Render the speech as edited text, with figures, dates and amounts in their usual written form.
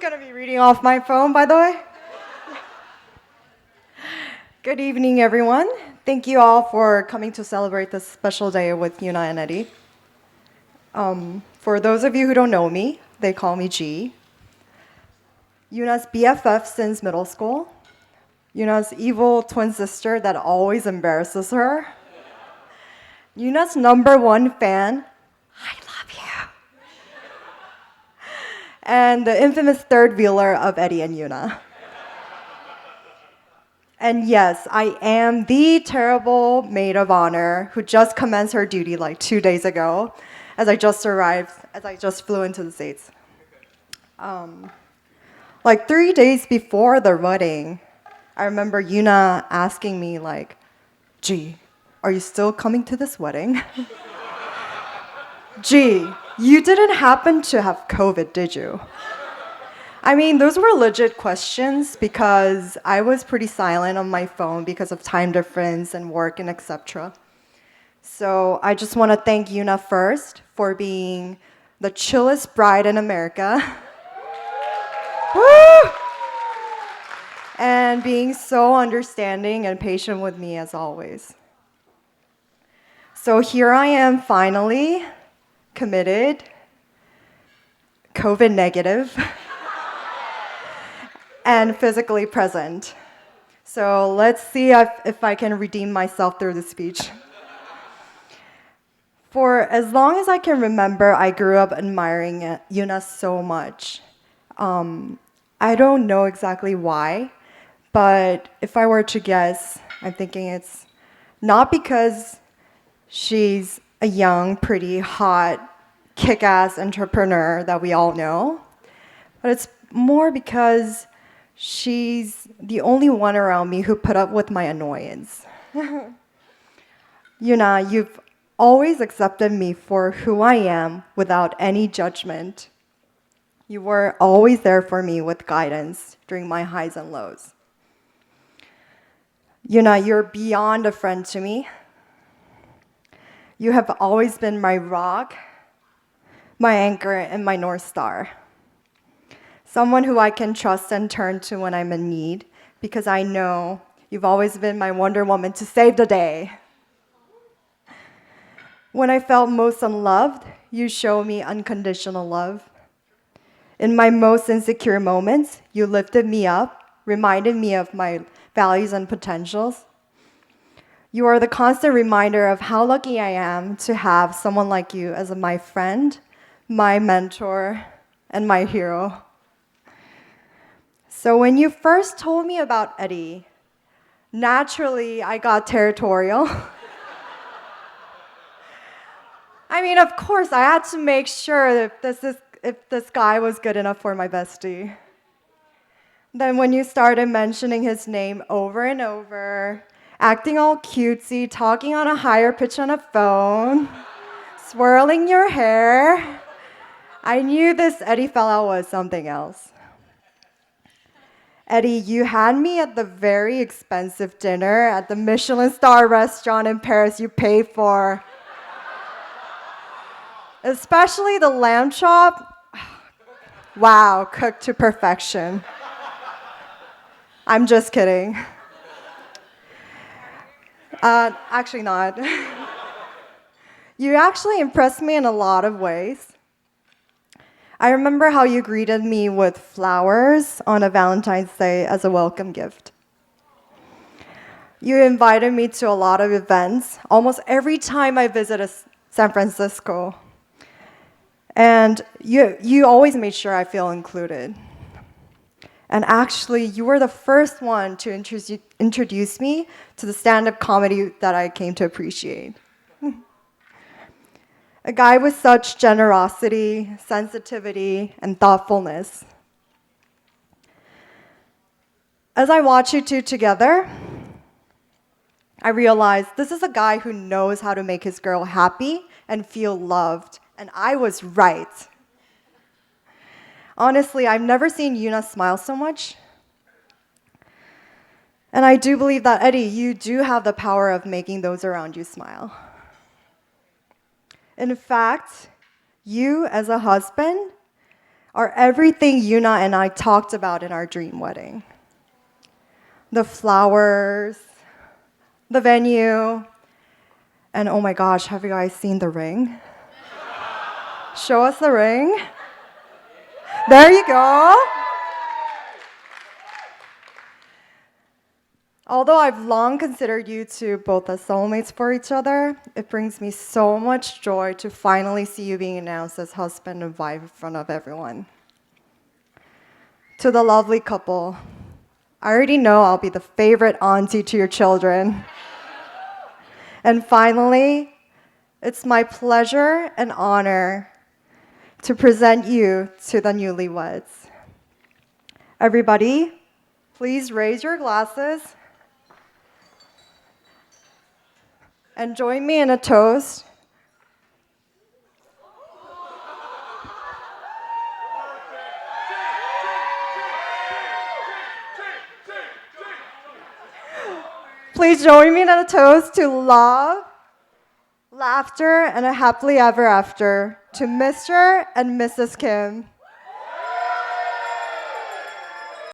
going to be reading off my phone, by the way. Good evening, everyone. Thank you all for coming to celebrate this special day with Yunha and Eddie. For those of you who don't know me, they call me G. Yunha's BFF since middle school. Yunha's evil twin sister that always embarrasses her. Yunha's #1 fan. I love you. And the infamous third wheeler of Eddie and Yunha. And yes, I am the terrible maid of honor who just commenced her duty like 2 days ago as I just flew into the States. Like 3 days before the wedding, I remember Yunha asking me like, G, are you still coming to this wedding? G, you didn't happen to have COVID, did you? I mean, those were legit questions because I was pretty silent on my phone because of time difference and work and etc. So I just want to thank Yunha first for being the chillest bride in America. Woo! And being so understanding and patient with me as always. So here I am finally committed, COVID negative, and physically present. So let's see if I can redeem myself through the speech. For as long as I can remember, I grew up admiring Yunha so much. I don't know exactly why, but if I were to guess, I'm thinking it's not because she's a young, pretty, hot, kick-ass entrepreneur that we all know, but it's more because she's the only one around me who put up with my annoyance. Yunha, you've always accepted me for who I am without any judgment. You were always there for me with guidance during my highs and lows. Yunha, you're beyond a friend to me. You have always been my rock, my anchor, and my North Star. Someone who I can trust and turn to when I'm in need, because I know you've always been my Wonder Woman to save the day. When I felt most unloved, you showed me unconditional love. In my most insecure moments, you lifted me up, reminded me of my values and potentials. You are the constant reminder of how lucky I am to have someone like you as my friend, my mentor, and my hero. So when you first told me about Eddie, naturally I got territorial. I mean, of course, I had to make sure that if this guy was good enough for my bestie. Then when you started mentioning his name over and over, acting all cutesy, talking on a higher pitch on a phone, swirling your hair, I knew this Eddie fella was something else. Eddie, you had me at the very expensive dinner at the Michelin star restaurant in Paris you paid for. Especially the lamb chop. Wow, cooked to perfection. I'm just kidding. Actually not. You actually impressed me in a lot of ways. I remember how you greeted me with flowers on a Valentine's Day as a welcome gift. You invited me to a lot of events, almost every time I visited San Francisco. And you always made sure I feel included. And actually, you were the first one to introduce me to the stand-up comedy that I came to appreciate. A guy with such generosity, sensitivity, and thoughtfulness. As I watch you two together, I realized this is a guy who knows how to make his girl happy and feel loved, and I was right. Honestly, I've never seen Yunha smile so much. And I do believe that, Eddie, you do have the power of making those around you smile. In fact, you as a husband are everything Yuna and I talked about in our dream wedding. The flowers, the venue, and oh my gosh, have you guys seen the ring? Show us the ring. There you go. Although I've long considered you two both as soulmates for each other, it brings me so much joy to finally see you being announced as husband and wife in front of everyone. To the lovely couple, I already know I'll be the favorite auntie to your children. And finally, it's my pleasure and honor to present you to the newlyweds. Everybody, please raise your glasses and join me in a toast. Please join me in a toast to love, laughter, and a happily ever after to Mr. and Mrs. Kim.